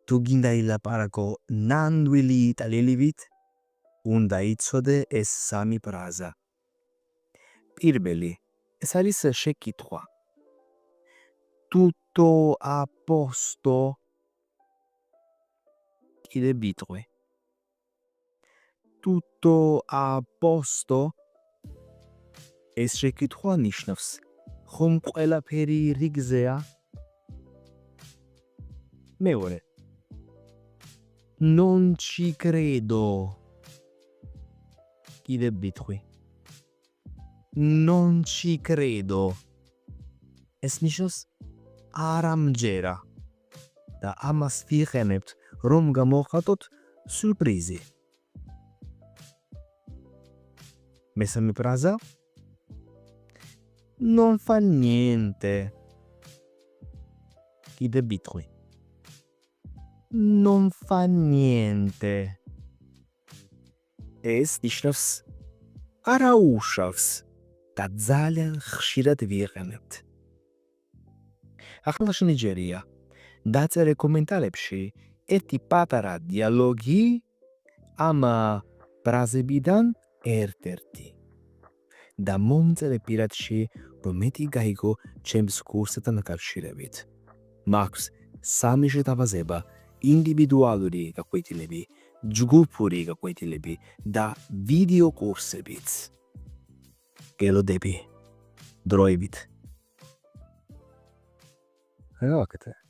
თუ გინდა ილაპარაკო ნამდვილი იტალიელივით, უნდა იცოდე ეს სამი ფრაზა. პირველი, ეს არის შეკითხვა. Tutto a posto? კიდე ბიტყვი. Tutto a posto? ეს შეკითხვა ნიშნავს, ხომ ყველაფერი რიგზეა? მეორე. Non ci credo. კიდე ბიტყვი. Non ci credo. ეს ნიშნავს არ ამჯერა. და ამას ვიყენებთ, რომ გამოვხატოთ სურპრიზი. მესამე ფრაზა. Non fa niente. კიდე ბიტყვი. Non fa niente. ეს ნიშნავს არა უშავს და ძალიან ხშირად ვიყენებთ. ახლა შენიჯერია. დაწერე კომენტარებში ერთი პატარა დიალოგი ამ ფრაზებიდან ერთ-ერთი. და მომწერე პირადში, რომ მეტი გაიგო ჩემს კურსთან დაკავშირებით. მაქვს 3 შეთავაზება: ინდივიდუალური გაკვეთილები, ჯგუფური გაკვეთილები და ვიდეო კურსებიც. გელოდები დროებით. რა ვაკეთე?